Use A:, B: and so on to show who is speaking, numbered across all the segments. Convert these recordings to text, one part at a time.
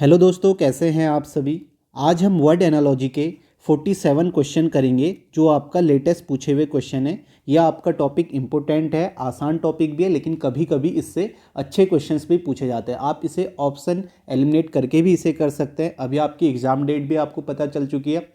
A: Hello दोस्तों, कैसे हैं आप सभी। आज हम वर्ड एनालॉजी के 47 क्वेश्चन करेंगे जो आपका लेटेस्ट पूछे हुए क्वेश्चन है। यह आपका टॉपिक इम्पोर्टेंट है, आसान टॉपिक भी है, लेकिन कभी कभी इससे अच्छे क्वेश्चंस भी पूछे जाते हैं। आप इसे ऑप्शन एलिमिनेट करके भी इसे कर सकते हैं। अभी आपकी एग्ज़ाम डेट भी आपको पता चल चुकी है।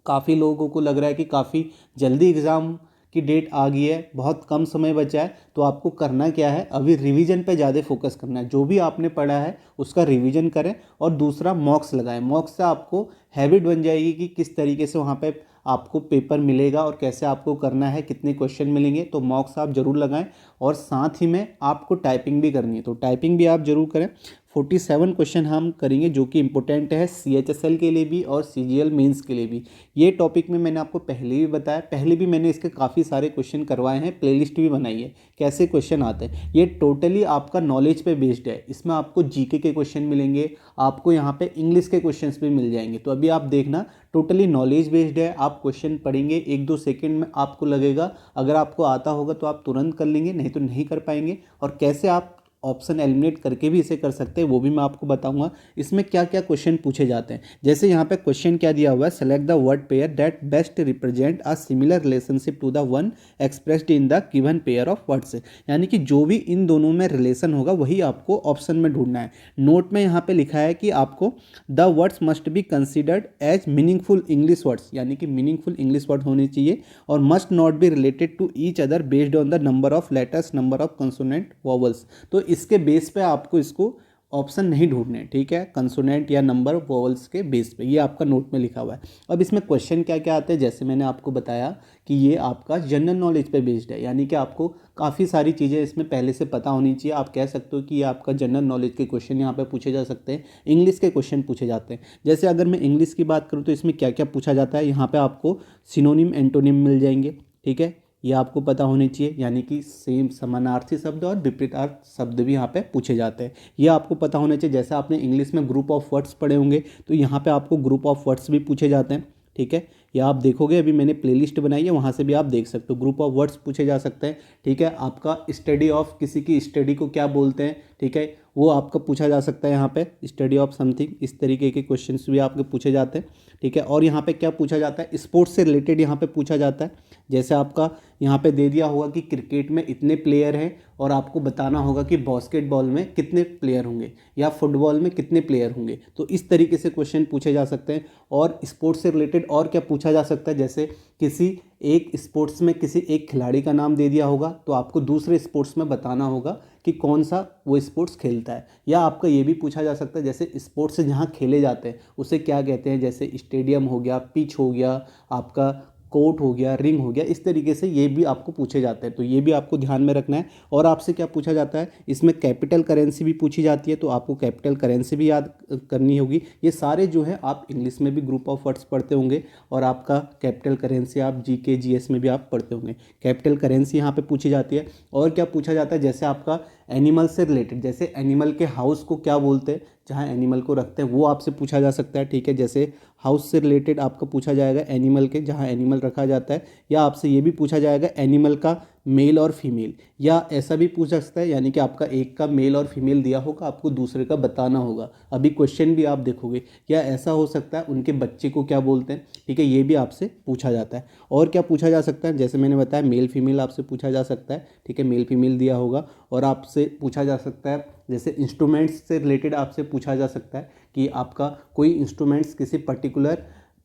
A: काफ़ी लोगों को लग रहा है कि काफ़ी जल्दी एग्ज़ाम की डेट आ गई है, बहुत कम समय बचा है। तो आपको करना क्या है, अभी रिवीजन पे ज़्यादा फोकस करना है। जो भी आपने पढ़ा है उसका रिवीजन करें और दूसरा मॉक्स लगाएं। मॉक्स से आपको हैबिट बन जाएगी कि किस तरीके से वहाँ पे आपको पेपर मिलेगा और कैसे आपको करना है, कितने क्वेश्चन मिलेंगे। तो मॉक्स आप ज़रूर लगाएं और साथ ही में आपको टाइपिंग भी करनी है, तो टाइपिंग भी आप ज़रूर करें। 47 क्वेश्चन हम करेंगे जो कि इंपॉर्टेंट है CHSL के लिए भी और CGL मेंस के लिए भी। ये टॉपिक में मैंने आपको पहले भी बताया, पहले भी मैंने इसके काफ़ी सारे क्वेश्चन करवाए हैं, प्लेलिस्ट भी बनाई है कैसे क्वेश्चन आते हैं। ये टोटली आपका नॉलेज पे बेस्ड है। इसमें आपको जीके के क्वेश्चन मिलेंगे, आपको यहाँ पे इंग्लिश के क्वेश्चंस भी मिल जाएंगे। तो अभी आप देखना, टोटली नॉलेज बेस्ड है। आप क्वेश्चन पढ़ेंगे, एक दो सेकंड में आपको लगेगा, अगर आपको आता होगा तो आप तुरंत कर लेंगे, नहीं तो नहीं कर पाएंगे। और कैसे आप ऑप्शन एलिमिनेट करके भी इसे कर सकते हैं वो भी मैं आपको बताऊंगा। इसमें क्या क्या क्वेश्चन पूछे जाते हैं, जैसे यहाँ पे क्वेश्चन क्या दिया हुआ है, select the word pair that best represent a similar relationship to the one expressed in the given pair of words. यानी कि जो भी इन दोनों में रिलेशन होगा वही आपको ऑप्शन में ढूंढना है। नोट में यहाँ पे लिखा है कि आपको the words must be considered as meaningful English words, यानी कि मीनिंगफुल इंग्लिश वर्ड होने चाहिए, और must not be related to each other based on the number of letters, number of consonant, vowels. तो इसके बेस पे आपको इसको ऑप्शन नहीं ढूंढने, ठीक है, कंसोनेंट या नंबर वोवल्स के बेस पे। ये आपका नोट में लिखा हुआ है। अब इसमें क्वेश्चन क्या क्या आते हैं, जैसे मैंने आपको बताया कि ये आपका जनरल नॉलेज पे बेस्ड है, यानी कि आपको काफ़ी सारी चीज़ें इसमें पहले से पता होनी चाहिए। आप कह सकते हो कि ये आपका जनरल नॉलेज के क्वेश्चन यहाँ पे पूछे जा सकते हैं, इंग्लिश के क्वेश्चन पूछे जाते हैं। जैसे अगर मैं इंग्लिश की बात करूँ तो इसमें क्या क्या पूछा जाता है, यहाँ पे आपको सिनोनिम एंटोनिम मिल जाएंगे, ठीक है, ये आपको पता होने चाहिए। यानी कि सेम समानार्थी शब्द और विपरीतार्थ शब्द भी यहाँ पे पूछे जाते हैं, ये आपको पता होना चाहिए। जैसे आपने इंग्लिश में ग्रुप ऑफ वर्ड्स पढ़े होंगे तो यहाँ पे आपको ग्रुप ऑफ वर्ड्स भी पूछे जाते हैं, ठीक है। या आप देखोगे, अभी मैंने प्लेलिस्ट बनाई है, वहाँ से भी आप देख सकते हो, ग्रुप ऑफ वर्ड्स पूछे जा सकते हैं, ठीक है। आपका स्टडी ऑफ, किसी की स्टडी को क्या बोलते हैं, ठीक है, वो आपका पूछा जा सकता है यहाँ पे, स्टडी ऑफ समथिंग, इस तरीके के क्वेश्चंस भी आपके पूछे जाते हैं, ठीक है। और यहाँ पे क्या पूछा जाता है, स्पोर्ट्स से रिलेटेड यहाँ पे पूछा जाता है। जैसे आपका यहाँ पे दे दिया होगा कि क्रिकेट में इतने प्लेयर हैं और आपको बताना होगा कि बास्केटबॉल में कितने प्लेयर होंगे या फुटबॉल में कितने प्लेयर होंगे। तो इस तरीके से क्वेश्चन पूछे जा सकते हैं। और स्पोर्ट्स से रिलेटेड और क्या पूछा जा सकता है, जैसे किसी एक स्पोर्ट्स में किसी एक खिलाड़ी का नाम दे दिया होगा तो आपको दूसरे स्पोर्ट्स में बताना होगा कि कौन सा वो स्पोर्ट्स खेलता है। या आपका ये भी पूछा जा सकता है, जैसे स्पोर्ट्स जहाँ खेले जाते हैं उसे क्या कहते हैं, जैसे स्टेडियम हो गया, पिच हो गया, आपका कोर्ट हो गया, रिंग हो गया, इस तरीके से ये भी आपको पूछे जाते हैं। तो ये भी आपको ध्यान में रखना है। और आपसे क्या पूछा जाता है, इसमें कैपिटल करेंसी भी पूछी जाती है, तो आपको कैपिटल करेंसी भी याद करनी होगी। ये सारे जो है आप इंग्लिश में भी ग्रुप ऑफ वर्ड्स पढ़ते होंगे और आपका कैपिटल करेंसी आप GK GS में भी आप पढ़ते होंगे। कैपिटल करेंसी यहाँ पे पूछी जाती है। और क्या पूछा जाता है, जैसे आपका एनिमल से रिलेटेड, जैसे एनिमल के हाउस को क्या बोलते हैं, जहाँ एनिमल को रखते हैं, वो आपसे पूछा जा सकता है, ठीक है। जैसे हाउस से रिलेटेड आपको पूछा जाएगा एनिमल के, जहाँ एनिमल रखा जाता है। या आपसे ये भी पूछा जाएगा एनिमल का मेल और फीमेल, या ऐसा भी पूछ सकता है, यानी कि आपका एक का मेल और फीमेल दिया होगा, आपको दूसरे का बताना होगा। अभी क्वेश्चन भी आप देखोगे, या ऐसा हो सकता है उनके बच्चे को क्या बोलते हैं, ठीक है, ये भी आपसे पूछा जाता है। और क्या पूछा जा सकता है, जैसे मैंने बताया मेल फीमेल आपसे पूछा जा सकता है, ठीक है, मेल फीमेल दिया होगा। और आपसे पूछा जा सकता है, जैसे इंस्ट्रूमेंट्स से रिलेटेड आपसे पूछा जा सकता है कि आपका कोई इंस्ट्रूमेंट्स किसी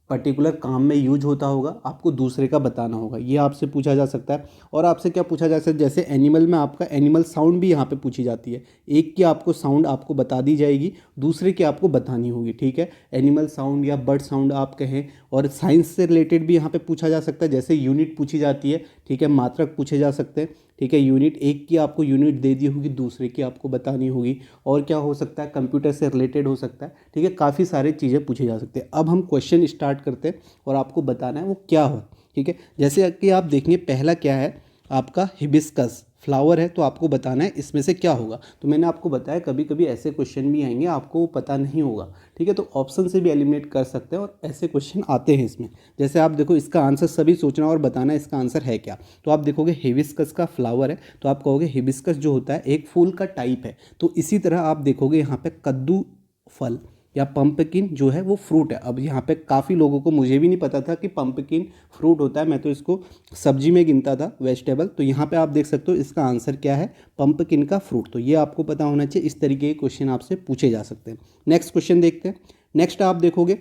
A: पर्टिकुलर काम में यूज होता होगा, आपको दूसरे का बताना होगा, ये आपसे पूछा जा सकता है। और आपसे क्या पूछा जा सकता है, जैसे एनिमल में आपका एनिमल साउंड भी यहाँ पे पूछी जाती है। एक की आपको साउंड आपको बता दी जाएगी, दूसरे की आपको बतानी होगी, ठीक है, एनिमल साउंड या बर्ड साउंड आप कहें। और साइंस से रिलेटेड भी यहाँ पे पूछा जा सकता है, जैसे यूनिट पूछी जाती है, ठीक है, मात्रक पूछे जा सकते हैं, ठीक है। यूनिट, एक की आपको यूनिट दे दी होगी, दूसरे की आपको बतानी होगी। और क्या हो सकता है, कंप्यूटर से रिलेटेड हो सकता है, ठीक है, काफ़ी सारी चीज़ें पूछी जा सकती है। अब हम क्वेश्चन स्टार्ट करते हैं और आपको बताना है वो क्या हो, ठीक है। जैसे कि आप देखिए, पहला क्या है, आपका हिबिस्कस फ्लावर है, तो आपको बताना है इसमें से क्या होगा। तो मैंने आपको बताया कभी कभी ऐसे क्वेश्चन भी आएंगे आपको वो पता नहीं होगा, ठीक है, तो ऑप्शन से भी एलिमिनेट कर सकते हैं और ऐसे क्वेश्चन आते हैं इसमें। जैसे आप देखो, इसका आंसर सभी सोचना और बताना इसका आंसर है क्या। तो आप देखोगे हिबिस्कस का फ्लावर है, तो आप कहोगे हिबिस्कस जो होता है एक फूल का टाइप है। तो इसी तरह आप देखोगे यहाँ पे कद्दू फल, या पम्पकिन जो है वो फ्रूट है। अब यहाँ पे काफ़ी लोगों को, मुझे भी नहीं पता था कि पम्पकिन फ्रूट होता है, मैं तो इसको सब्जी में गिनता था, वेजिटेबल। तो यहाँ पे आप देख सकते हो इसका आंसर क्या है, पम्पकिन का फ्रूट। तो ये आपको पता होना चाहिए, इस तरीके के क्वेश्चन आपसे पूछे जा सकते हैं। नेक्स्ट क्वेश्चन देखते हैं। नेक्स्ट आप देखोगे,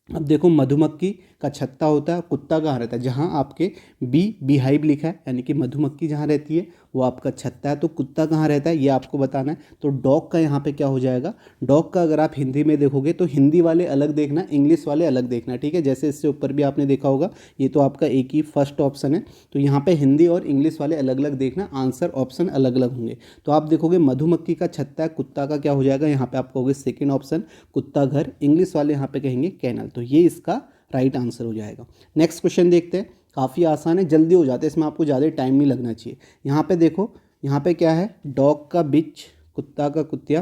A: अब देखो मधुमक्खी का छत्ता होता है, कुत्ता कहाँ रहता है, जहाँ आपके बी हाइव लिखा है यानी कि मधुमक्खी जहाँ रहती है वो आपका छत्ता है, तो कुत्ता कहाँ रहता है ये आपको बताना है। तो डॉग का यहाँ पे क्या हो जाएगा, डॉग का अगर आप हिंदी में देखोगे तो हिंदी वाले अलग देखना, इंग्लिश वाले अलग देखना, ठीक है। जैसे इससे ऊपर भी आपने देखा होगा, ये तो आपका एक ही फर्स्ट ऑप्शन है, तो यहाँ पे हिंदी और इंग्लिश वाले अलग अलग देखना, आंसर ऑप्शन अलग अलग होंगे। तो आप देखोगे मधुमक्खी का छत्ता है, कुत्ता का क्या हो जाएगा, यहाँ पे आप कहोगे सेकेंड ऑप्शन कुत्ता घर, इंग्लिश वाले यहाँ पे कहेंगे कैनल। तो ये इसका राइट आंसर हो जाएगा। नेक्स्ट क्वेश्चन देखते हैं, काफ़ी आसान है, जल्दी हो जाते हैं, इसमें आपको ज़्यादा टाइम नहीं लगना चाहिए। यहाँ पे देखो, यहाँ पे क्या है, डॉग का बीच, कुत्ता का कुतिया,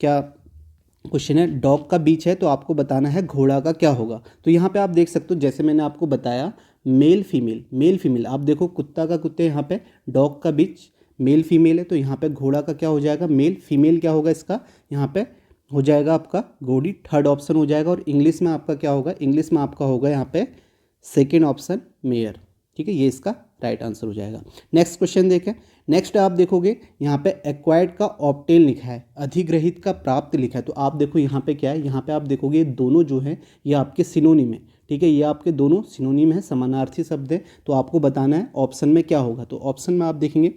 A: क्या क्वेश्चन है, डॉग का बीच है तो आपको बताना है घोड़ा का क्या होगा। तो यहाँ पे आप देख सकते हो, जैसे मैंने आपको बताया मेल फीमेल, मेल फीमेल, आप देखो कुत्ता का कुत्ते, यहाँ पे डॉग का बीच मेल फीमेल है, तो यहाँ पे घोड़ा का क्या हो जाएगा, मेल, फीमेल क्या होगा इसका, यहाँ पे हो जाएगा आपका घोड़ी, थर्ड ऑप्शन हो जाएगा। और इंग्लिश में आपका क्या होगा, इंग्लिश में आपका होगा यहाँ पे सेकेंड ऑप्शन मेयर, ठीक है, ये इसका राइट आंसर हो जाएगा। नेक्स्ट क्वेश्चन देखें। नेक्स्ट आप देखोगे यहाँ पे एक्वायर्ड का ऑब्टेन लिखा है, अधिग्रहित का प्राप्त लिखा है। तो आप देखो यहाँ पे क्या है, यहाँ पे आप देखोगे दोनों जो है ये आपके सिनोनिम है, ठीक है, ये आपके दोनों सिनोनिम है, समानार्थी शब्द है। तो आपको बताना है ऑप्शन में क्या होगा। तो ऑप्शन में आप देखेंगे,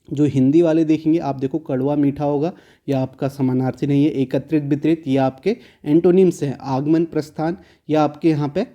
A: जो हिंदी वाले देखेंगे आप देखो कड़वा मीठा होगा, या आपका समानार्थी नहीं है, एकत्रित वितरित, या आपके एंटोनिम्स हैं, आगमन प्रस्थान, या आपके यहाँ पे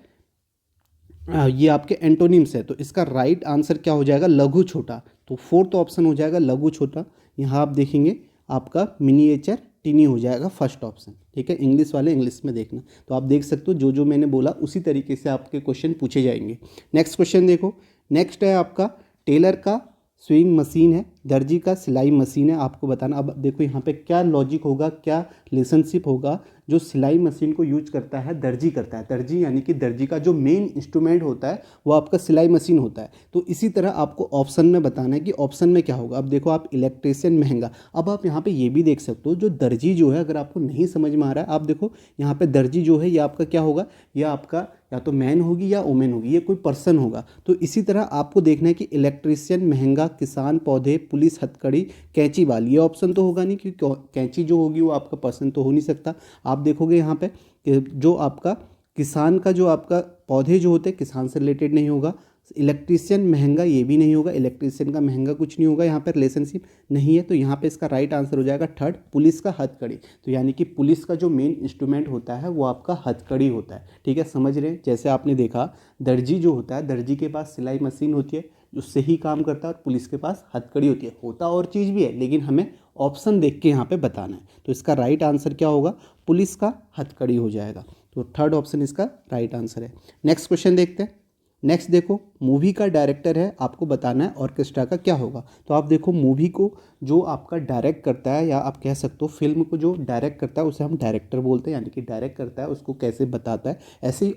A: ये आपके एंटोनिम्स है। तो इसका राइट आंसर क्या हो जाएगा, लघु छोटा। तो फोर्थ ऑप्शन हो जाएगा लघु छोटा। यहाँ आप देखेंगे आपका मिनिएचर टिनी हो जाएगा फर्स्ट ऑप्शन, ठीक है, इंग्लिश वाले इंग्लिश में देखना। तो आप देख सकते हो जो जो मैंने बोला उसी तरीके से आपके क्वेश्चन पूछे जाएंगे। नेक्स्ट क्वेश्चन देखो, नेक्स्ट है आपका टेलर का स्विंग मशीन है, दर्जी का सिलाई मशीन है, आपको बताना। अब देखो यहाँ पे क्या लॉजिक होगा, क्या रिलेशनशिप होगा, जो सिलाई मशीन को यूज करता है दर्जी करता है, दर्जी यानी कि दर्जी का जो मेन इंस्ट्रूमेंट होता है वो आपका सिलाई मशीन होता है। तो इसी तरह आपको ऑप्शन में बताना है कि ऑप्शन में क्या होगा। अब देखो आप इलेक्ट्रीशियन महंगा, अब आप यहाँ पे ये भी देख सकते हो, जो दर्जी जो है, अगर आपको नहीं समझ में आ रहा है, आप देखो यहाँ पे दर्जी जो है ये आपका क्या होगा, ये आपका या तो मैन होगी या वुमेन होगी, ये कोई पर्सन होगा। तो इसी तरह आपको देखना है कि इलेक्ट्रीशियन महंगा, किसान, पौधे, पुलिस, हथकड़ी, कैंची बाल, ये ऑप्शन तो होगा नहीं, क्योंकि कैंची जो होगी वो आपका पर्सन तो हो नहीं सकता। आप देखोगे यहाँ पे कि जो आपका किसान का, जो आपका पौधे जो होते हैं किसान से रिलेटेड नहीं होगा, इलेक्ट्रीशियन महंगा ये भी नहीं होगा, इलेक्ट्रीशियन का महंगा कुछ नहीं होगा, यहाँ पर रिलेशनशिप नहीं है। तो यहाँ पे इसका राइट आंसर हो जाएगा थर्ड, पुलिस का हथकड़ी। तो यानी कि पुलिस का जो मेन इंस्ट्रूमेंट होता है वो आपका हथकड़ी होता है, ठीक है, समझ रहे हैं। जैसे आपने देखा दर्जी जो होता है, दर्जी के पास सिलाई मशीन होती है, उससे ही काम करता है, और पुलिस के पास हथकड़ी होती है, होता और चीज़ भी है, लेकिन हमें ऑप्शन देख के यहाँ पे बताना है। तो इसका राइट आंसर क्या होगा, पुलिस का हथकड़ी हो जाएगा। तो थर्ड ऑप्शन इसका राइट आंसर है। नेक्स्ट क्वेश्चन देखते हैं। नेक्स्ट देखो, मूवी का डायरेक्टर है, आपको बताना है ऑर्केस्ट्रा का क्या होगा। तो आप देखो मूवी को जो आपका डायरेक्ट करता है, या आप कह सकते हो फिल्म को जो डायरेक्ट करता है उसे हम डायरेक्टर बोलते हैं, यानी कि डायरेक्ट करता है उसको कैसे बताता है। ऐसे ही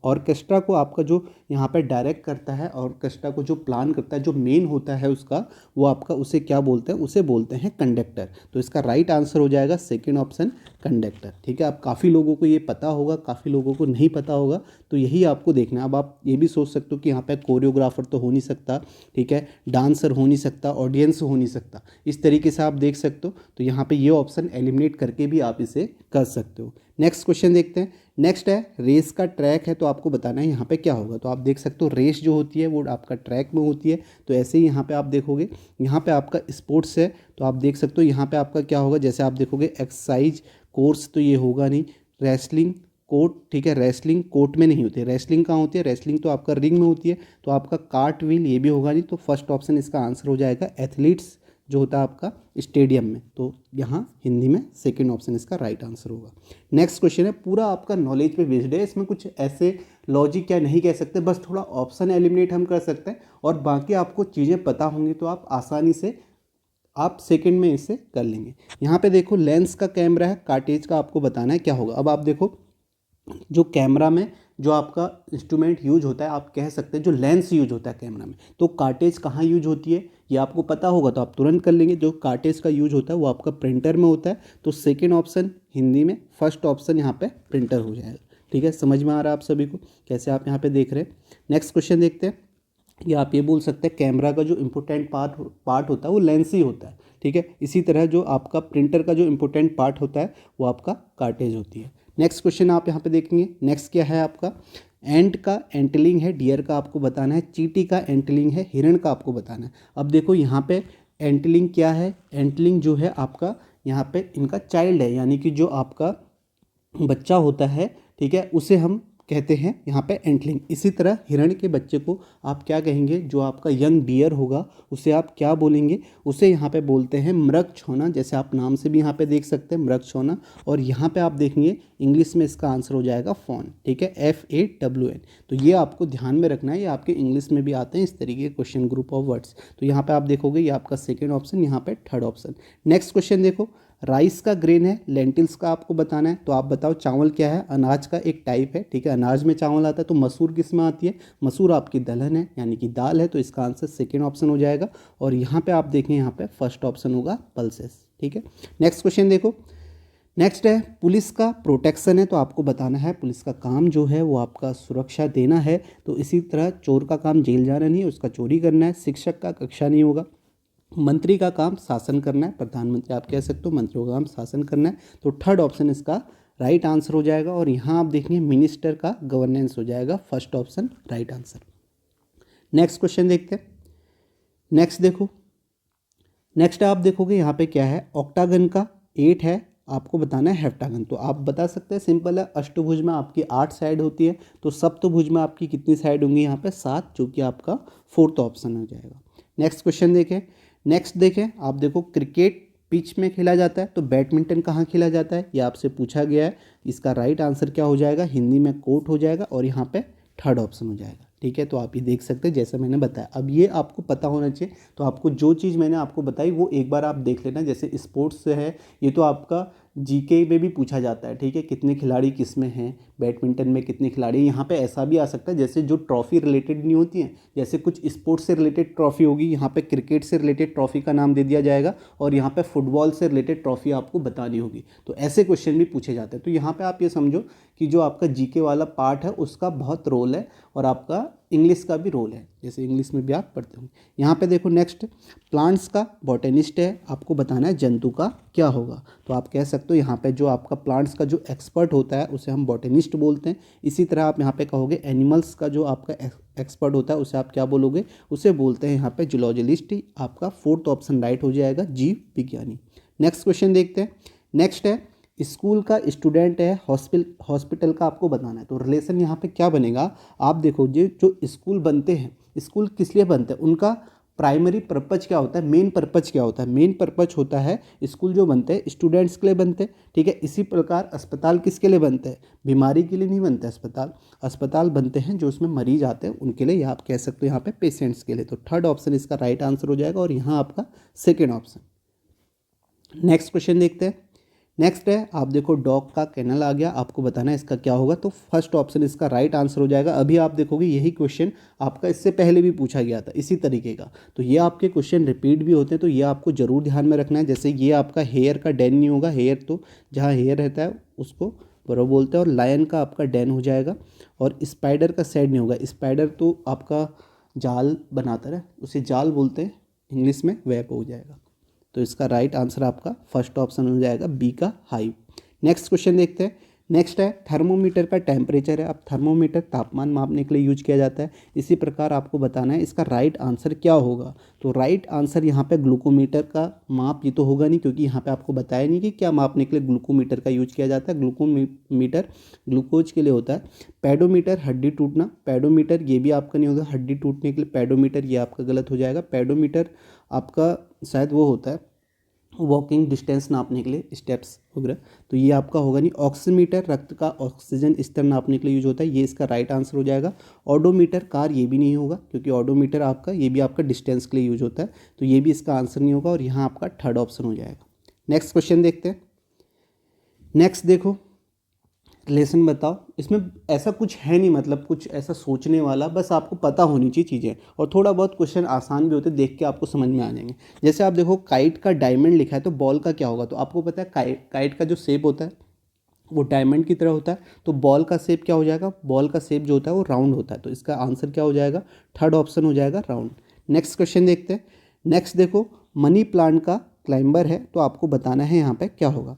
A: ऑर्केस्ट्रा को आपका जो यहाँ पर डायरेक्ट करता है, ऑर्केस्ट्रा को जो प्लान करता है, जो मेन होता है उसका, वो आपका उसे क्या बोलते हैं, उसे बोलते हैं कंडक्टर। तो इसका राइट आंसर हो जाएगा सेकेंड ऑप्शन कंडक्टर, ठीक है। अब काफ़ी लोगों को ये पता होगा, काफ़ी लोगों को नहीं पता होगा, तो यही आपको देखना है। अब आप ये भी सोच सकते हो कि यहाँ पे कोरियोग्राफर तो हो नहीं सकता, ठीक है, डांसर हो नहीं सकता, ऑडियंस हो नहीं सकता, इस तरीके से आप देख सकते हो। तो यहाँ पे ये ऑप्शन एलिमिनेट करके भी आप इसे कर सकते हो। नेक्स्ट क्वेश्चन देखते हैं। नेक्स्ट है रेस का ट्रैक है, तो आपको बताना है यहाँ पे क्या होगा। तो आप देख सकते हो रेस जो होती है वो आपका ट्रैक में होती है, तो ऐसे ही यहाँ पे आप देखोगे, यहाँ पे आपका स्पोर्ट्स है, तो आप देख सकते हो यहाँ पे आपका क्या होगा। जैसे आप देखोगे एक्सरसाइज कोर्स, तो ये होगा नहीं, रेसलिंग कोर्ट, ठीक है, रेसलिंग कोर्ट में नहीं होती है, रेसलिंग कहाँ होती है, रेसलिंग तो आपका रिंग में होती है। तो आपका कार्ट व्हील ये भी होगा नहीं, तो फर्स्ट ऑप्शन इसका आंसर हो जाएगा एथलीट्स जो होता है आपका स्टेडियम में। तो यहाँ हिंदी में सेकंड ऑप्शन इसका राइट आंसर होगा। नेक्स्ट क्वेश्चन है, पूरा आपका नॉलेज पे बेस्ड है, इसमें कुछ ऐसे लॉजिक क्या नहीं कह सकते, बस थोड़ा ऑप्शन एलिमिनेट हम कर सकते हैं, और बाकी आपको चीज़ें पता होंगी तो आप आसानी से आप सेकंड में इसे कर लेंगे। यहाँ पे देखो लेंस का कैमरा है, कार्टेज का आपको बताना है क्या होगा। अब आप देखो जो कैमरा में जो आपका इंस्ट्रूमेंट यूज होता है, आप कह सकते हैं जो लेंस यूज होता है कैमरा में, तो कार्टेज कहाँ यूज होती है ये आपको पता होगा तो आप तुरंत कर लेंगे। जो कार्टेज का यूज होता है वो आपका प्रिंटर में होता है, तो सेकंड ऑप्शन हिंदी में फर्स्ट ऑप्शन यहाँ पे प्रिंटर हो जाएगा। ठीक है, समझ में आ रहा है आप सभी को कैसे आप यहाँ पे देख रहे हैं। नेक्स्ट क्वेश्चन देखते हैं। या आप ये बोल सकते हैं कैमरा का जो इम्पोर्टेंट पार्ट होता है वो लेंस ही होता है। ठीक है, इसी तरह जो आपका प्रिंटर का जो इम्पोर्टेंट पार्ट होता है वो आपका कार्टेज होती है। नेक्स्ट क्वेश्चन आप यहाँ पे देखेंगे। नेक्स्ट क्या है आपका, एंट का एंटलिंग है, डियर का आपको बताना है, चींटी का एंटलिंग है, हिरण का आपको बताना है। अब देखो यहाँ पे एंटलिंग क्या है, एंटलिंग जो है आपका यहाँ पे इनका चाइल्ड है, यानी कि जो आपका बच्चा होता है, ठीक है, उसे हम कहते हैं यहाँ पे एंटलिंग। इसी तरह हिरण के बच्चे को आप क्या कहेंगे, जो आपका यंग डियर होगा उसे आप क्या बोलेंगे, उसे यहाँ पे बोलते हैं मृगछौना, जैसे आप नाम से भी यहाँ पे देख सकते हैं मृगछौना। और यहाँ पे आप देखेंगे इंग्लिश में इसका आंसर हो जाएगा फॉन। ठीक है, FAWN। तो ये आपको ध्यान में रखना है, ये आपके इंग्लिश में भी आते हैं इस तरीके के क्वेश्चन, ग्रुप ऑफ वर्ड्स। तो यहाँ पे आप देखोगे ये आपका सेकेंड ऑप्शन, यहाँ पे थर्ड ऑप्शन। नेक्स्ट क्वेश्चन देखो, राइस का ग्रेन है, लेंटिल्स का आपको बताना है। तो आप बताओ चावल क्या है, अनाज का एक टाइप है। ठीक है, अनाज में चावल आता है। तो मसूर किस में आती है, मसूर आपकी दलहन है यानी कि दाल है। तो इसका आंसर सेकेंड ऑप्शन हो जाएगा। और यहाँ पे आप देखें, यहाँ पे फर्स्ट ऑप्शन होगा पल्सेस। ठीक है, नेक्स्ट क्वेश्चन देखो। नेक्स्ट है पुलिस का प्रोटेक्शन है। तो आपको बताना है पुलिस का काम जो है वो आपका सुरक्षा देना है। तो इसी तरह चोर का काम जेल जाना नहीं है, उसका चोरी करना है। शिक्षक का कक्षा नहीं होगा। मंत्री का काम शासन करना है, प्रधानमंत्री आप कह सकते हो, मंत्रियों का काम शासन करना है। तो थर्ड ऑप्शन इसका राइट आंसर हो जाएगा। और यहाँ आप देखेंगे मिनिस्टर का गवर्नेंस हो जाएगा, first option right answer. Next question देखते हैं। नेक्स्ट देखो, नेक्स्ट आप देखोगे यहाँ पे क्या है, ऑक्टागन का 8 है, आपको बताना है हेप्टागन। तो आप बता सकते हैं, सिंपल है, अष्टभुज में आपकी 8 साइड होती है। तो सप्तभुज में आपकी कितनी साइड होंगी, यहाँ पे 7, जो कि आपका फोर्थ ऑप्शन हो जाएगा। नेक्स्ट क्वेश्चन देखें। नेक्स्ट देखें, आप देखो क्रिकेट पिच में खेला जाता है, तो बैडमिंटन कहाँ खेला जाता है, ये आपसे पूछा गया है। इसका राइट आंसर क्या हो जाएगा, हिंदी में कोर्ट हो जाएगा। और यहाँ पे थर्ड ऑप्शन हो जाएगा। ठीक है, तो आप ये देख सकते हैं जैसा मैंने बताया। अब ये आपको पता होना चाहिए। तो आपको जो चीज़ मैंने आपको बताई वो एक बार आप देख लेना। जैसे स्पोर्ट्स से है, ये तो आपका जीके में भी पूछा जाता है। ठीक है, कितने खिलाड़ी किस में हैं, बैडमिंटन में कितने खिलाड़ी। यहाँ पे ऐसा भी आ सकता है जैसे जो ट्रॉफी रिलेटेड नहीं होती हैं, जैसे कुछ स्पोर्ट्स से रिलेटेड ट्रॉफी होगी, यहाँ पे क्रिकेट से रिलेटेड ट्रॉफी का नाम दे दिया जाएगा। और यहाँ पे फुटबॉल से रिलेटेड ट्रॉफी आपको बतानी होगी। तो ऐसे क्वेश्चन भी पूछे जाते हैं। तो यहाँ पे आप ये समझो कि जो आपका जीके वाला पार्ट है उसका बहुत रोल है, और आपका इंग्लिश का भी रोल है, जैसे इंग्लिश में भी आप पढ़ते होंगे। यहाँ पे देखो नेक्स्ट, प्लांट्स का बॉटनिस्ट है, आपको बताना है जंतु का क्या होगा। तो आप कह सकते हो यहाँ पे जो आपका प्लांट्स का जो एक्सपर्ट होता है उसे हम बॉटनिस्ट बोलते हैं। इसी तरह आप यहाँ पे कहोगे एनिमल्स का जो आपका एक्सपर्ट होता है उसे आप क्या बोलोगे, उसे बोलते हैं यहाँ पे जूलॉजिस्ट। आपका फोर्थ ऑप्शन राइट हो जाएगा, जीव विज्ञानी। नेक्स्ट क्वेश्चन देखते हैं। नेक्स्ट है स्कूल का स्टूडेंट है, हॉस्पिटल का आपको बताना है। तो रिलेशन यहाँ पे क्या बनेगा, आप देखो जो स्कूल बनते हैं, स्कूल किस लिए बनते हैं, उनका प्राइमरी पर्पज क्या होता है, मेन पर्पज क्या होता है। मेन पर्पज होता है स्कूल जो बनते हैं स्टूडेंट्स के लिए बनते हैं। ठीक है, इसी प्रकार अस्पताल किसके लिए बनते हैं, बीमारी के लिए नहीं बनते अस्पताल। अस्पताल बनते हैं जो उसमें मरीज आते हैं उनके लिए, या आप कह सकते हो यहाँ पे पेशेंट्स के लिए। तो थर्ड ऑप्शन इसका राइट आंसर हो जाएगा। और यहाँ आपका सेकेंड ऑप्शन। नेक्स्ट क्वेश्चन देखते हैं। नेक्स्ट है, आप देखो डॉग का कैनल आ गया, आपको बताना है इसका क्या होगा। तो फर्स्ट ऑप्शन इसका राइट आंसर हो जाएगा। अभी आप देखोगे यही क्वेश्चन आपका इससे पहले भी पूछा गया था इसी तरीके का। तो ये आपके क्वेश्चन रिपीट भी होते हैं, तो ये आपको जरूर ध्यान में रखना है। जैसे ये आपका हेयर का डेन नहीं होगा, हेयर तो जहाँ हेयर रहता है उसको बरो बोलते हैं। और लायन का आपका डेन हो जाएगा। और स्पाइडर का सेड नहीं होगा, स्पाइडर तो आपका जाल बनाता है, उसे जाल बोलते हैं इंग्लिश में, वेब हो जाएगा। तो इसका राइट आंसर आपका फर्स्ट ऑप्शन हो जाएगा, बी का हाइव। नेक्स्ट क्वेश्चन देखते हैं। नेक्स्ट है थर्मोमीटर का टेम्परेचर है। अब थर्मोमीटर तापमान मापने के लिए यूज किया जाता है। इसी प्रकार आपको बताना है इसका राइट आंसर क्या होगा। तो राइट आंसर यहाँ पे ग्लूकोमीटर का माप, ये तो होगा नहीं क्योंकि यहाँ पे आपको बताया नहीं कि क्या मापने के लिए ग्लूकोमीटर का यूज किया जाता है। ग्लूकोमीटर ग्लूकोज के लिए होता है। पेडोमीटर हड्डी टूटना, पेडोमीटर ये भी आपका नहीं होगा, हड्डी टूटने के लिए पेडोमीटर, ये आपका गलत हो जाएगा। पेडोमीटर आपका शायद वो होता है वॉकिंग डिस्टेंस नापने के लिए, स्टेप्स वगैरह, तो ये आपका होगा नहीं। ऑक्सीमीटर रक्त का ऑक्सीजन स्तर नापने के लिए यूज होता है, ये इसका राइट आंसर हो जाएगा। ऑडोमीटर कार, ये भी नहीं होगा क्योंकि ऑडोमीटर आपका ये भी आपका डिस्टेंस के लिए यूज होता है, तो ये भी इसका आंसर नहीं होगा। और यहाँ आपका थर्ड ऑप्शन हो जाएगा। नेक्स्ट क्वेश्चन देखते हैं। नेक्स्ट देखो, लेसन बताओ। इसमें ऐसा कुछ है नहीं, मतलब कुछ ऐसा सोचने वाला, बस आपको पता होनी चाहिए चीज़ें, और थोड़ा बहुत क्वेश्चन आसान भी होते हैं, देख के आपको समझ में आ जाएंगे। जैसे आप देखो काइट का डायमंड लिखा है, तो बॉल का क्या होगा, तो आपको पता है काइट का जो शेप होता है वो डायमंड की तरह होता है, तो बॉल का शेप क्या हो जाएगा, बॉल का शेप जो होता है वो राउंड होता है, तो इसका आंसर क्या हो जाएगा, थर्ड ऑप्शन हो जाएगा राउंड। नेक्स्ट क्वेश्चन देखते हैं। नेक्स्ट देखो मनी प्लांट का क्लाइंबर है, तो आपको बताना है यहाँ पे क्या होगा।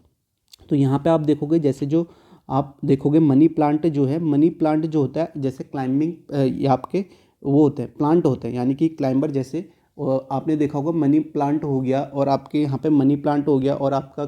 A: तो यहाँ पे आप देखोगे, जैसे जो आप देखोगे मनी प्लांट जो है, मनी प्लांट जो होता है जैसे क्लाइंबिंग, ये आपके वो होते हैं प्लांट होते हैं, यानी कि क्लाइंबर जैसे आपने देखा होगा मनी प्लांट हो गया, और आपके यहाँ पे मनी प्लांट हो गया, और आपका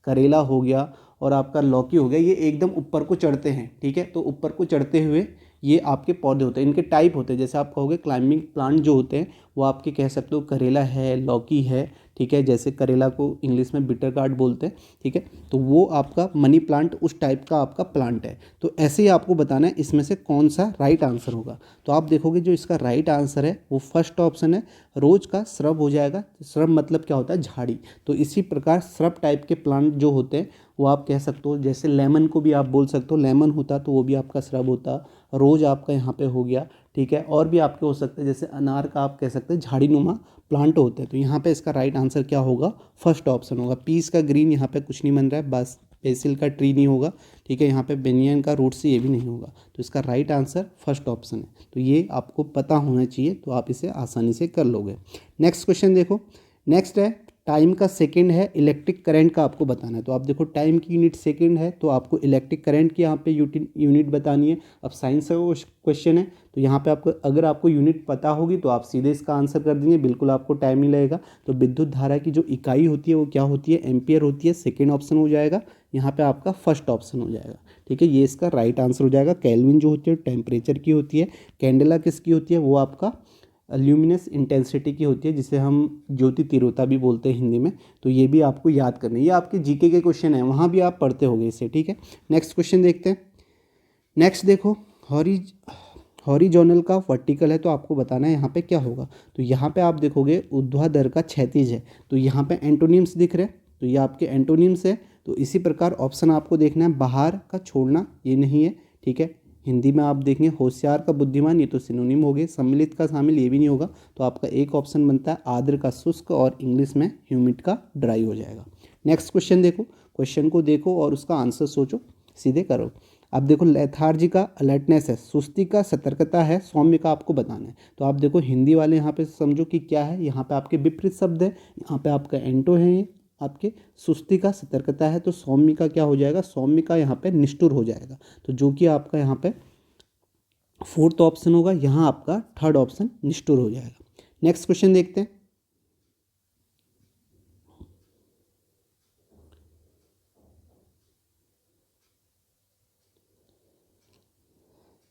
A: करेला हो गया, और आपका लौकी हो गया, ये एकदम ऊपर को चढ़ते हैं, ठीक है। तो ऊपर को चढ़ते हुए ये आपके पौधे होते हैं, इनके टाइप होते हैं, जैसे आप कहोगे क्लाइंबिंग प्लांट जो होते हैं वो आपके कह सकते हो करेला है, लौकी है, ठीक है, जैसे करेला को इंग्लिश में बिटर गार्ड बोलते हैं, ठीक है। तो वो आपका मनी प्लांट उस टाइप का आपका प्लांट है। तो ऐसे ही आपको बताना है इसमें से कौन सा राइट आंसर होगा। तो आप देखोगे जो इसका राइट आंसर है वो फर्स्ट ऑप्शन है, रोज का श्रब हो जाएगा। श्रब मतलब क्या होता है, झाड़ी। तो इसी प्रकार श्रब टाइप के प्लांट जो होते हैं वो आप कह सकते हो, जैसे लेमन को भी आप बोल सकते हो, लेमन होता तो वो भी आपका श्रब होता, रोज आपका यहाँ पे हो गया, ठीक है। और भी आपके हो सकते हैं, जैसे अनार का आप कह सकते हैं झाड़ी नुमा प्लांट होते हैं। तो यहाँ पे इसका राइट आंसर क्या होगा, फर्स्ट ऑप्शन होगा। पीस का ग्रीन यहाँ पे कुछ नहीं बन रहा है, बस बेसिल का ट्री नहीं होगा, ठीक है। यहाँ पे बेनियन का रूट से ये भी नहीं होगा, तो इसका राइट आंसर फर्स्ट ऑप्शन है। तो ये आपको पता होना चाहिए, तो आप इसे आसानी से कर लोगे। नेक्स्ट क्वेश्चन देखो। नेक्स्ट है टाइम का सेकंड है, इलेक्ट्रिक करंट का आपको बताना है। तो आप देखो टाइम की यूनिट सेकंड है, तो आपको इलेक्ट्रिक करंट की यहाँ पे यूनिट बतानी है। अब साइंस का क्वेश्चन है, तो यहाँ पे आपको अगर आपको यूनिट पता होगी तो आप सीधे इसका आंसर कर देंगे, बिल्कुल आपको टाइम नहीं लगेगा। तो विद्युत धारा की जो इकाई होती है वो क्या होती है, एम्पियर होती है, सेकेंड ऑप्शन हो जाएगा। यहाँ पे आपका फर्स्ट ऑप्शन हो जाएगा, ठीक है। ये इसका राइट आंसर हो जाएगा। केल्विन जो होती है टेम्परेचर की होती है, कैंडेला किसकी होती है, वो आपका ल्यूमिनस इंटेंसिटी की होती है, जिसे हम ज्योति तीव्रता भी बोलते हैं हिंदी में। तो ये भी आपको याद करना है, ये आपके जीके के क्वेश्चन है, वहाँ भी आप पढ़ते होंगे इसे, ठीक है। नेक्स्ट क्वेश्चन देखते हैं। नेक्स्ट देखो हॉरिजॉनल का वर्टिकल है, तो आपको बताना है यहाँ पे क्या होगा। तो यहाँ पे आप देखोगे ऊर्ध्वाधर का क्षैतिज है, तो यहाँ पे एंटोनिम्स दिख रहे हैं, तो ये आपके एंटोनिम्स है। तो इसी प्रकार ऑप्शन आपको देखना है, बाहर का छोड़ना ये नहीं है, ठीक है। हिंदी में आप देखेंगे होशियार का बुद्धिमान, ये तो सिनोनिम हो गए। सम्मिलित का शामिल, ये भी नहीं होगा। तो आपका एक ऑप्शन बनता है आर्द्र का शुष्क, और इंग्लिश में ह्यूमिड का ड्राई हो जाएगा। नेक्स्ट क्वेश्चन देखो, क्वेश्चन को देखो और उसका आंसर सोचो, सीधे करो। अब देखो लेथार्जी का अलर्टनेस है, सुस्ती का सतर्कता है, सौम्य का आपको बताना है। तो आप देखो हिंदी वाले यहाँ पे समझो कि क्या है, यहाँ पे आपके विपरीत शब्द है, यहाँ पे आपका एंटो है, ये आपके सुस्ती का सतर्कता है, तो सौम्य का क्या हो जाएगा, सौम्य का यहाँ पे निष्ठुर हो जाएगा। तो जो कि आपका यहाँ पे फोर्थ ऑप्शन होगा, यहाँ आपका थर्ड ऑप्शन निष्ठुर हो जाएगा। नेक्स्ट क्वेश्चन देखते हैं।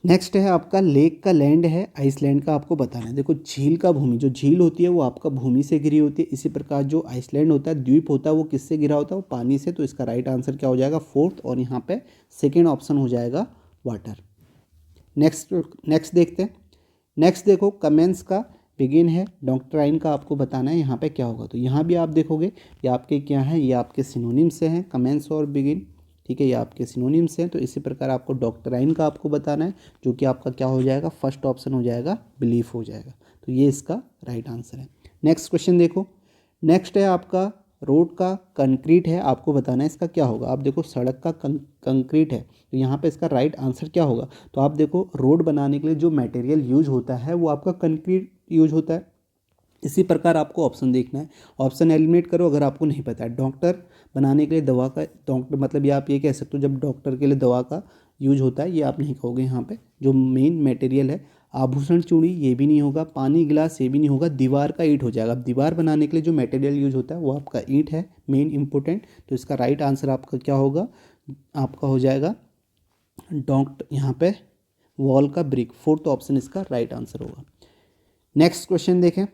A: नेक्स्ट है आपका लेक का लैंड है, आइसलैंड का आपको बताना है। देखो झील का भूमि, जो झील होती है वो आपका भूमि से घिरी होती है। इसी प्रकार जो आइसलैंड होता है, द्वीप होता है, वो किससे घिरा होता है, वो पानी से। तो इसका राइट आंसर क्या हो जाएगा, फोर्थ, और यहाँ पे सेकेंड ऑप्शन हो जाएगा वाटर। नेक्स्ट देखते हैं। नेक्स्ट देखो कमेंस का बिगिन है, डॉक्ट्राइन का आपको बताना है यहाँ पे क्या होगा। तो यहाँ भी आप देखोगे ये आपके क्या है, ये आपके सिनोनिम से हैं, कमेंस और बिगिन, ठीक है, ये आपके सिनोनिम्स हैं। तो इसी प्रकार आपको डॉक्ट्राइन का आपको बताना है, जो कि आपका क्या हो जाएगा, फर्स्ट ऑप्शन हो जाएगा, बिलीफ हो जाएगा। तो ये इसका राइट आंसर है। नेक्स्ट क्वेश्चन देखो। नेक्स्ट है आपका रोड का कंक्रीट है, आपको बताना है इसका क्या होगा। आप देखो सड़क का कंक्रीट है, तो यहाँ पे इसका राइट आंसर क्या होगा। तो आप देखो रोड बनाने के लिए जो मटेरियल यूज होता है वो आपका कंक्रीट यूज होता है। इसी प्रकार आपको ऑप्शन देखना है, ऑप्शन एलिमिनेट करो अगर आपको नहीं पता है। डॉक्टर बनाने के लिए दवा का, डॉक्टर मतलब ये आप ये कह सकते हो जब डॉक्टर के लिए दवा का यूज होता है, ये आप नहीं कहोगे। यहाँ पे जो मेन मटेरियल है, आभूषण चूड़ी ये भी नहीं होगा, पानी गिलास ये भी नहीं होगा, दीवार का ईंट हो जाएगा। अब दीवार बनाने के लिए जो मटेरियल यूज होता है वो आपका ईंट है, मेन इंपॉर्टेंट। तो इसका राइट आंसर आपका क्या होगा, आपका हो जाएगा यहाँ पे वॉल का ब्रिक, फोर्थ ऑप्शन इसका राइट आंसर होगा। नेक्स्ट क्वेश्चन देखें,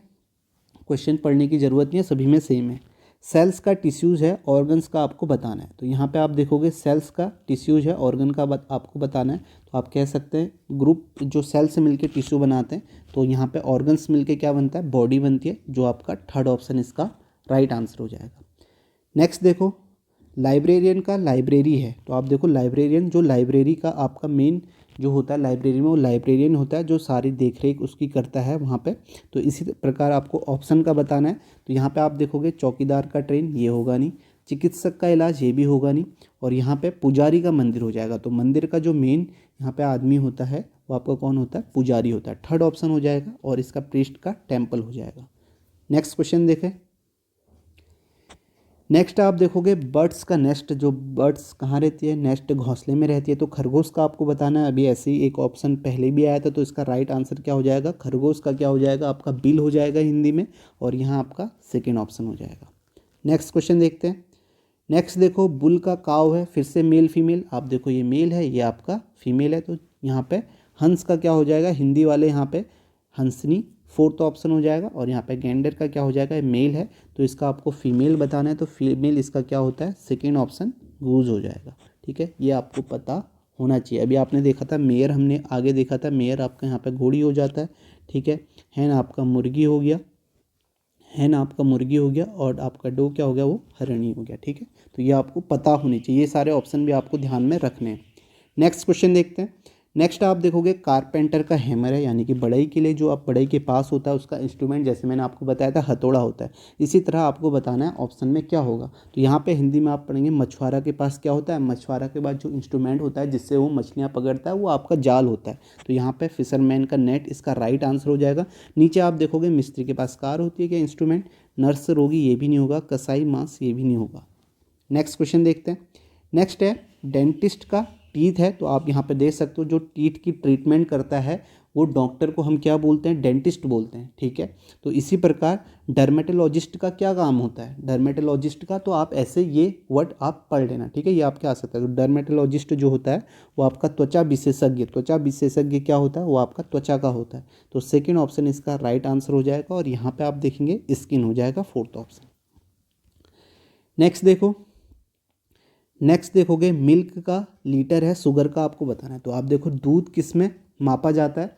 A: क्वेश्चन पढ़ने की ज़रूरत नहीं है, सभी में सेम है। सेल्स का टिश्यूज़ है, ऑर्गन्स का आपको बताना है। तो यहाँ पे आप देखोगे सेल्स का टिश्यूज़ है, ऑर्गन का आपको बताना है। तो आप कह सकते हैं ग्रुप जो सेल से मिलके टिश्यू बनाते हैं, तो यहाँ पे ऑर्गन्स मिलके क्या बनता है, बॉडी बनती है, जो आपका थर्ड ऑप्शन इसका राइट आंसर हो जाएगा। नेक्स्ट देखो लाइब्रेरियन का लाइब्रेरी है, तो आप देखो लाइब्रेरियन जो लाइब्रेरी का आपका मेन जो होता है लाइब्रेरी में, वो लाइब्रेरियन होता है जो सारी देख रेख उसकी करता है वहाँ पे। तो इसी प्रकार आपको ऑप्शन का बताना है। तो यहाँ पे आप देखोगे चौकीदार का ट्रेन, ये होगा नहीं। चिकित्सक का इलाज, ये भी होगा नहीं। और यहाँ पे पुजारी का मंदिर हो जाएगा। तो मंदिर का जो मेन यहाँ पे आदमी होता है वो आपका कौन होता है? पुजारी होता है। थर्ड ऑप्शन हो जाएगा। और इसका प्रीस्ट का टेम्पल हो जाएगा। नेक्स्ट क्वेश्चन देखें। नेक्स्ट आप देखोगे बर्ड्स का नेस्ट, जो बर्ड्स कहाँ रहती है? नेस्ट घोंसले में रहती है। तो खरगोश का आपको बताना है। अभी ऐसे ही एक ऑप्शन पहले भी आया था, तो इसका राइट आंसर क्या हो जाएगा? खरगोश का क्या हो जाएगा? आपका बिल हो जाएगा हिंदी में। और यहाँ आपका सेकेंड ऑप्शन हो जाएगा। नेक्स्ट क्वेश्चन देखते हैं। नेक्स्ट देखो बुल का काव है, फिर से मेल फीमेल। आप देखो ये मेल है, ये आपका फीमेल है। तो यहाँ पे हंस का क्या हो जाएगा? हिंदी वाले यहाँ पे हंसनी फोर्थ ऑप्शन हो जाएगा। और यहाँ पे गेंडर का क्या हो जाएगा? मेल है, तो इसका आपको फीमेल बताना है। तो फीमेल इसका क्या होता है? सेकेंड ऑप्शन गूज हो जाएगा। ठीक है, ये आपको पता होना चाहिए। अभी आपने देखा था मेयर, हमने आगे देखा था मेयर आपका यहाँ पे घोड़ी हो जाता है। ठीक है, हैन आपका मुर्गी हो गया, हैन आपका मुर्गी हो गया। और आपका डो क्या हो गया? वो हरणी हो गया। ठीक है, तो ये आपको पता होनी चाहिए। ये सारे ऑप्शन भी आपको ध्यान में रखने हैं। नेक्स्ट क्वेश्चन देखते हैं। नेक्स्ट आप देखोगे कारपेंटर का हैमर है, यानी कि बढ़ई के लिए जो आप बढ़ई के पास होता है उसका इंस्ट्रूमेंट, जैसे मैंने आपको बताया था हथौड़ा होता है। इसी तरह आपको बताना है ऑप्शन में क्या होगा। तो यहाँ पे हिंदी में आप पढ़ेंगे मछुआरा के पास क्या होता है? मछुआरा के पास जो इंस्ट्रूमेंट होता है जिससे वो मछलियाँ पकड़ता है वो आपका जाल होता है। तो यहाँ पे फिशरमैन का नेट इसका राइट आंसर हो जाएगा। नीचे आप देखोगे मिस्त्री के पास कार होती है क्या इंस्ट्रूमेंट? नर्स रोगी, ये भी नहीं होगा। कसाई मांस, ये भी नहीं होगा। नेक्स्ट क्वेश्चन देखते हैं। नेक्स्ट है डेंटिस्ट का टीथ है। तो आप यहाँ पे देख सकते हो जो टीथ की ट्रीटमेंट करता है वो डॉक्टर को हम क्या बोलते हैं? डेंटिस्ट बोलते हैं। ठीक है, तो इसी प्रकार डर्मेटोलॉजिस्ट का क्या काम होता है? डर्मेटोलॉजिस्ट का, तो आप ऐसे ये वर्ड आप पढ़ लेना। ठीक है, ये आपके आ सकता है। तो डर्मेटोलॉजिस्ट जो होता है वो आपका त्वचा विशेषज्ञ, त्वचा विशेषज्ञ क्या होता है? वो आपका त्वचा का होता है। तो सेकेंड ऑप्शन इसका राइट आंसर हो जाएगा। और यहाँ पे आप देखेंगे स्किन हो जाएगा फोर्थ ऑप्शन। नेक्स्ट देखो। नेक्स्ट देखोगे मिल्क का लीटर है, शुगर का आपको बताना है। तो आप देखो दूध किस में मापा जाता है,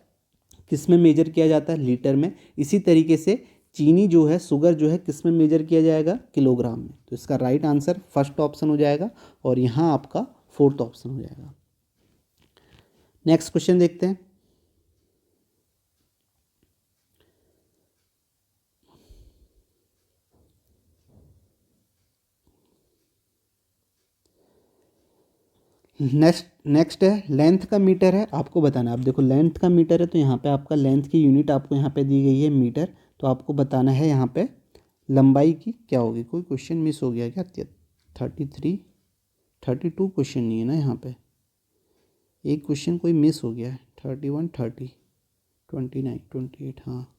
A: किस में मेजर किया जाता है? लीटर में। इसी तरीके से चीनी जो है, शुगर जो है, किस में मेजर किया जाएगा? किलोग्राम में। तो इसका राइट आंसर फर्स्ट ऑप्शन हो जाएगा। और यहाँ आपका फोर्थ ऑप्शन हो जाएगा। नेक्स्ट क्वेश्चन देखते हैं। नेक्स्ट है लेंथ का मीटर है, आपको बताना है। आप देखो लेंथ का मीटर है, तो यहाँ पे आपका लेंथ की यूनिट आपको यहाँ पे दी गई है मीटर। तो आपको बताना है यहाँ पे लंबाई की क्या होगी। कोई क्वेश्चन मिस हो गया क्या? 33 32 क्वेश्चन नहीं है ना यहाँ पे? एक क्वेश्चन कोई मिस हो गया है। 31 30 29 28, हाँ।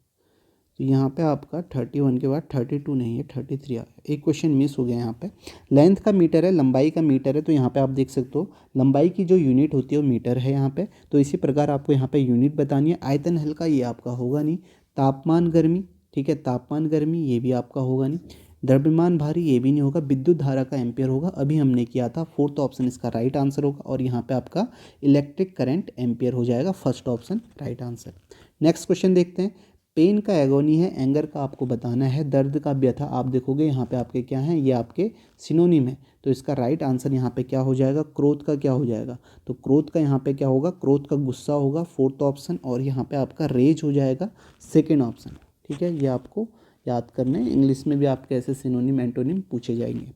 A: तो यहाँ पे आपका 31 के बाद 32 नहीं है, 33 आ गया। एक क्वेश्चन मिस हो गया यहाँ पे। लेंथ का मीटर है, लंबाई का मीटर है। तो यहाँ पे आप देख सकते हो लंबाई की जो यूनिट होती है वो मीटर है यहाँ पे। तो इसी प्रकार आपको यहाँ पे यूनिट बतानी है। आयतन हल्का, ये आपका होगा नहीं। तापमान गर्मी, ठीक है, तापमान गर्मी, ये भी आपका होगा नहीं। द्रव्यमान भारी, ये भी नहीं होगा। विद्युत धारा का एम्पियर होगा, अभी हमने किया था। फोर्थ ऑप्शन इसका राइट आंसर होगा। और यहाँ पे आपका इलेक्ट्रिक करंट एम्पियर हो जाएगा, first option right answer. Next question देखते हैं। पेन का एगोनी है, एंगर का आपको बताना है। दर्द का व्यथा, आप देखोगे यहाँ पे आपके क्या हैं? ये आपके सिनोनिम है। तो इसका राइट आंसर यहाँ पे क्या हो जाएगा? क्रोध का क्या हो जाएगा? तो क्रोध का यहाँ पे क्या होगा? क्रोध का गुस्सा होगा, फोर्थ ऑप्शन। और यहाँ पे आपका रेज हो जाएगा, सेकेंड ऑप्शन। ठीक है, ये आपको याद करने, इंग्लिश में भी आपके ऐसे सिनोनिम एंटोनिम पूछे जाएंगे।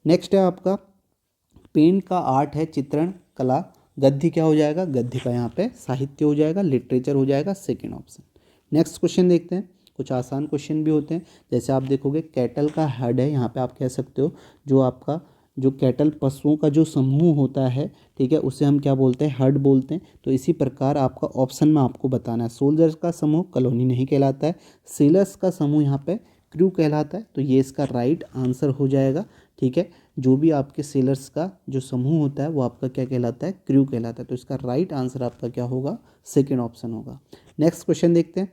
A: नेक्स्ट है आपका पेंट का आर्ट है, चित्रण कला। गद्य क्या हो जाएगा? गद्य का यहाँ पे साहित्य हो जाएगा, लिटरेचर हो जाएगा, सेकेंड ऑप्शन। नेक्स्ट क्वेश्चन देखते हैं। कुछ आसान क्वेश्चन भी होते हैं। जैसे आप देखोगे कैटल का हेड है, यहाँ पे आप कह सकते हो जो आपका जो कैटल पशुओं का जो समूह होता है, ठीक है, उसे हम क्या बोलते हैं? हर्ड बोलते हैं। तो इसी प्रकार आपका ऑप्शन में आपको बताना है। सोल्जर्स का समूह कॉलोनी नहीं कहलाता है। सेलर्स का समूह यहाँ पे क्रू कहलाता है। तो ये इसका राइट आंसर हो जाएगा। ठीक है, जो भी आपके सेलर्स का जो समूह होता है वो आपका क्या कहलाता है? क्रू कहलाता है। तो इसका राइट आंसर आपका क्या होगा? सेकेंड ऑप्शन होगा। नेक्स्ट क्वेश्चन देखते हैं।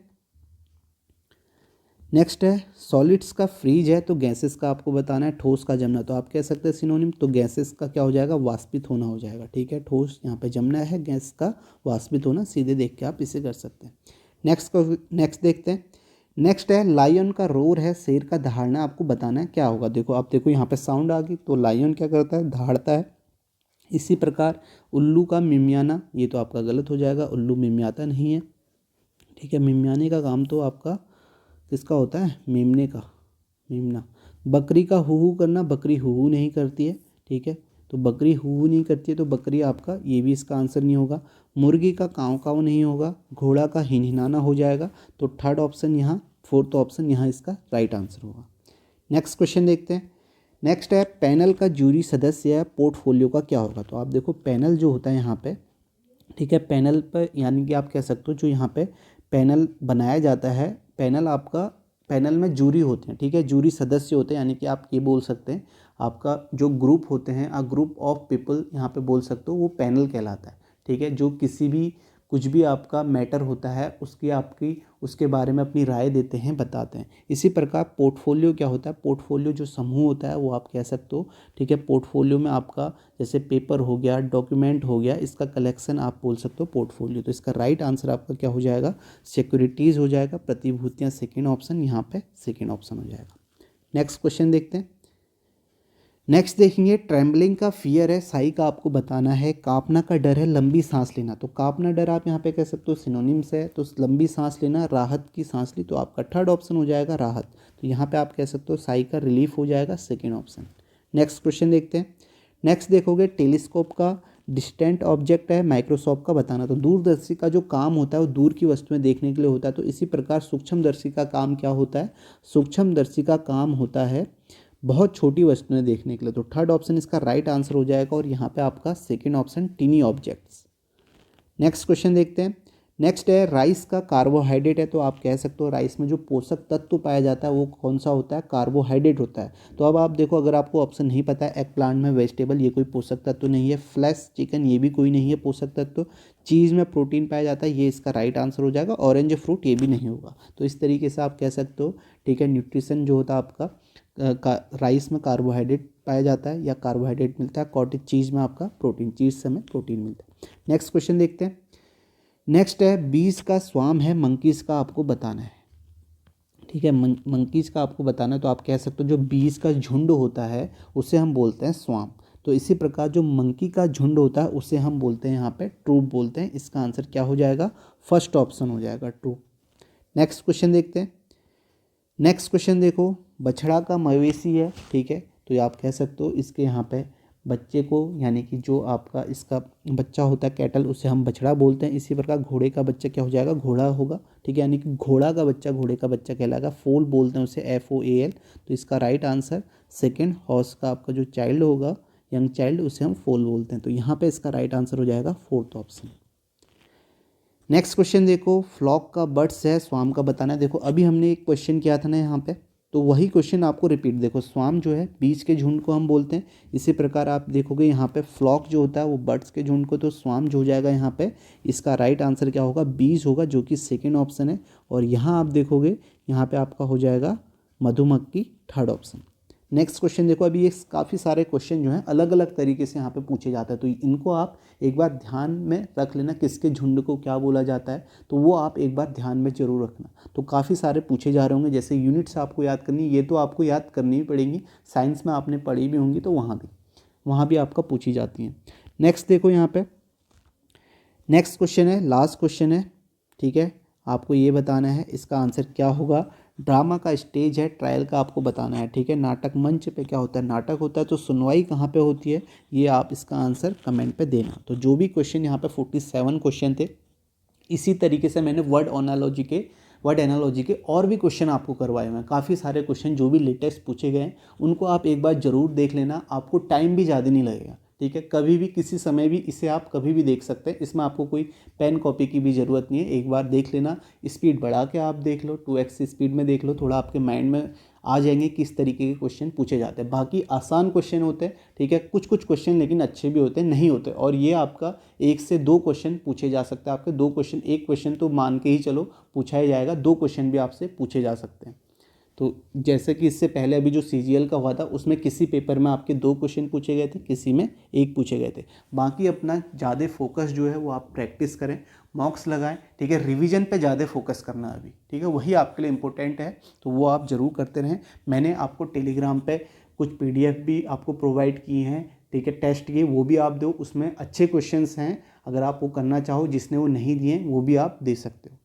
A: नेक्स्ट है सॉलिड्स का फ्रीज है, तो गैसेस का आपको बताना है। ठोस का जमना, तो आप कह सकते हैं सिनोनिम। तो गैसेस का क्या हो जाएगा? वाष्पित होना हो जाएगा। ठीक है, ठोस यहाँ पे जमना है, गैस का वाष्पित होना, सीधे देख के आप इसे कर सकते हैं। नेक्स्ट देखते हैं। नेक्स्ट है लायन का रोर है, शेर का दहाड़ना आपको बताना है क्या होगा। देखो आप देखो यहाँ पे साउंड आ गई तो लायन क्या करता है, दहाड़ता है। इसी प्रकार उल्लू का मिमियाना, ये तो आपका गलत हो जाएगा, उल्लू मिमियाता नहीं है। ठीक है, मिमियाने का काम तो आपका किसका होता है, मेमने का, मेमना। बकरी का हू करना, बकरी हू नहीं करती है। ठीक है, तो बकरी हू नहीं करती है तो बकरी आपका, ये भी इसका आंसर नहीं होगा। मुर्गी का काँव काँव नहीं होगा, घोड़ा का हिनहिनाना हो जाएगा। तो थर्ड ऑप्शन यहाँ, फोर्थ ऑप्शन यहाँ इसका राइट आंसर होगा। नेक्स्ट क्वेश्चन देखते हैं। नेक्स्ट है पैनल का जूरी सदस्य या पोर्टफोलियो का क्या होगा। तो आप देखो पैनल जो होता है यहाँ पे, ठीक है, पैनल पर यानी कि आप कह सकते हो जो यहाँ पे पैनल बनाया जाता है, पैनल आपका, पैनल में जूरी होते हैं। ठीक है, जूरी सदस्य होते हैं, यानी कि आप ये बोल सकते हैं आपका जो ग्रुप होते हैं, आ ग्रुप ऑफ पीपल यहाँ पे बोल सकते हो, वो पैनल कहलाता है। ठीक है, जो किसी भी कुछ भी आपका मैटर होता है उसकी आपकी उसके बारे में अपनी राय देते हैं, बताते हैं। इसी प्रकार पोर्टफोलियो क्या होता है, पोर्टफोलियो जो समूह होता है वो आप कह सकते हो। ठीक है, पोर्टफोलियो में आपका जैसे पेपर हो गया, डॉक्यूमेंट हो गया, इसका कलेक्शन आप बोल सकते हो पोर्टफोलियो। तो इसका राइट आंसर आपका क्या हो जाएगा, सिक्योरिटीज़ हो जाएगा, प्रतिभूतियाँ सेकेंड ऑप्शन, यहाँ पे सेकेंड ऑप्शन हो जाएगा। नेक्स्ट क्वेश्चन देखते हैं। नेक्स्ट देखेंगे, ट्रैम्बलिंग का फियर है, साई का आपको बताना है। कांपना का डर है, लंबी सांस लेना। तो कांपना डर आप यहाँ पे कह सकते हो सिनोनिम्स है। तो लंबी सांस लेना, राहत की सांस ली, तो आपका थर्ड ऑप्शन हो जाएगा राहत। तो यहाँ पे आप कह सकते हो साई का रिलीफ हो जाएगा, सेकेंड ऑप्शन। नेक्स्ट क्वेश्चन देखते हैं। नेक्स्ट देखोगे टेलीस्कोप का डिस्टेंट ऑब्जेक्ट है, माइक्रोस्कोप का बताना। तो दूरदर्शी का जो काम होता है वो दूर की वस्तुएं देखने के लिए होता है। तो इसी प्रकार सूक्ष्मदर्शी का काम क्या होता है, सूक्ष्मदर्शी का काम होता है बहुत छोटी वस्तुएं देखने के लिए। तो थर्ड ऑप्शन इसका राइट आंसर हो जाएगा, और यहाँ पे आपका second option tiny objects. Next question देखते हैं। नेक्स्ट है राइस का कार्बोहाइड्रेट है। तो आप कह सकते हो राइस में जो पोषक तत्व पाया जाता है वो कौन सा होता है, कार्बोहाइड्रेट होता है। तो अब आप देखो, अगर आपको ऑप्शन नहीं पता है, एग प्लांट में वेजिटेबल, ये कोई पोषक तत्व नहीं है। फ्लैश चिकन, ये भी कोई नहीं है पोषक तत्व। चीज़ में प्रोटीन पाया जाता है, ये इसका राइट आंसर हो जाएगा। ऑरेंज फ्रूट, ये भी नहीं होगा। तो इस तरीके से आप कह सकते हो। ठीक है, न्यूट्रिशन जो होता है आपका राइस में कार्बोहाइड्रेट पाया जाता है या कार्बोहाइड्रेट मिलता है। कॉटेज चीज़ में आपका प्रोटीन, चीज़ से हमें प्रोटीन मिलता है। नेक्स्ट क्वेश्चन देखते हैं। नेक्स्ट है बीज का स्वाम है, मंकीज़ का आपको बताना है। ठीक है, मंकीज़ का आपको बताना है। तो आप कह सकते हो जो बीज का झुंड होता है उसे हम बोलते हैं स्वाम। तो इसी प्रकार जो मंकी का झुंड होता है उसे हम बोलते हैं यहाँ पे ट्रूप बोलते हैं। इसका आंसर क्या हो जाएगा, फर्स्ट ऑप्शन हो जाएगा, ट्रूप। नेक्स्ट क्वेश्चन देखते हैं। नेक्स्ट क्वेश्चन देखो, बछड़ा का मवेशी है। ठीक है, तो ये आप कह सकते हो इसके यहाँ पे बच्चे को, यानी कि जो आपका इसका बच्चा होता है कैटल, उसे हम बछड़ा बोलते हैं। इसी प्रकार घोड़े का बच्चा क्या हो जाएगा, घोड़ा होगा। ठीक है, यानी कि घोड़ा का बच्चा घोड़े का बच्चा कहलाएगा, फोल बोलते हैं उसे, FOAL। तो इसका राइट आंसर सेकेंड, हॉर्स का आपका जो चाइल्ड होगा, यंग चाइल्ड, उसे हम फोल बोलते हैं। तो यहाँ पे इसका राइट आंसर हो जाएगा फोर्थ ऑप्शन। नेक्स्ट क्वेश्चन देखो, फ्लॉक का बर्ड्स है, स्वाम का बताना है। देखो अभी हमने एक क्वेश्चन किया था ना यहाँ पे, तो वही क्वेश्चन आपको रिपीट। देखो स्वाम जो है बीज के झुंड को हम बोलते हैं। इसी प्रकार आप देखोगे यहाँ पे फ्लॉक जो होता है वो बर्ड्स के झुंड को, तो स्वाम जो हो जाएगा यहाँ पे, इसका राइट आंसर क्या होगा, बीज होगा, जो कि सेकेंड ऑप्शन है। और यहाँ आप देखोगे यहाँ पे आपका हो जाएगा मधुमक्खी, थर्ड ऑप्शन। नेक्स्ट क्वेश्चन देखो, अभी ये काफ़ी सारे क्वेश्चन जो हैं अलग अलग तरीके से यहाँ पे पूछे जाते हैं, तो इनको आप एक बार ध्यान में रख लेना, किसके झुंड को क्या बोला जाता है, तो वो आप एक बार ध्यान में जरूर रखना। तो काफ़ी सारे पूछे जा रहे होंगे, जैसे यूनिट्स आपको याद करनी, ये तो आपको याद करनी ही पड़ेंगी, साइंस में आपने पढ़ी भी होंगी तो वहाँ भी आपका पूछी जाती हैं। नेक्स्ट देखो यहाँ पर, नेक्स्ट क्वेश्चन है, लास्ट क्वेश्चन है। ठीक है, आपको ये बताना है इसका आंसर क्या होगा। ड्रामा का स्टेज है, ट्रायल का आपको बताना है। ठीक है, नाटक मंच पे क्या होता है, नाटक होता है। तो सुनवाई कहाँ पे होती है, ये आप इसका आंसर कमेंट पे देना। तो जो भी क्वेश्चन यहाँ पे 47 क्वेश्चन थे, इसी तरीके से मैंने वर्ड एनालॉजी के और भी क्वेश्चन आपको करवाए हुए हैं। काफ़ी सारे क्वेश्चन जो भी लेटेस्ट पूछे गए हैं उनको आप एक बार ज़रूर देख लेना, आपको टाइम भी ज़्यादा नहीं लगेगा। ठीक है, कभी भी किसी समय भी इसे आप कभी भी देख सकते हैं, इसमें आपको कोई पेन कॉपी की भी ज़रूरत नहीं है। एक बार देख लेना, स्पीड बढ़ा के आप देख लो, 2x स्पीड में देख लो, थोड़ा आपके माइंड में आ जाएंगे किस तरीके के क्वेश्चन पूछे जाते हैं। बाकी आसान क्वेश्चन होते हैं। ठीक है, कुछ क्वेश्चन लेकिन अच्छे भी होते हैं, नहीं होते, और ये आपका 1 से 2 क्वेश्चन पूछे जा सकते हैं। आपके 2 क्वेश्चन, 1 क्वेश्चन तो मान के ही चलो पूछा ही जाएगा, 2 क्वेश्चन भी आपसे पूछे जा सकते हैं। तो जैसे कि इससे पहले अभी जो CGL का हुआ था उसमें किसी पेपर में आपके 2 क्वेश्चन पूछे गए थे, किसी में 1 पूछे गए थे। बाकी अपना ज़्यादा फोकस जो है वो आप प्रैक्टिस करें, मॉक्स लगाएं, ठीक है। रिवीजन पे ज़्यादा फोकस करना अभी, ठीक है, वही आपके लिए इम्पोर्टेंट है, तो वो आप ज़रूर करते रहें। मैंने आपको टेलीग्राम पे कुछ PDF भी आपको प्रोवाइड किए हैं, ठीक है, टेस्ट के, वो भी आप दो, उसमें अच्छे क्वेश्चंस हैं, अगर आप वो करना चाहो, जिसने वो नहीं दिए वो भी आप दे सकते हो।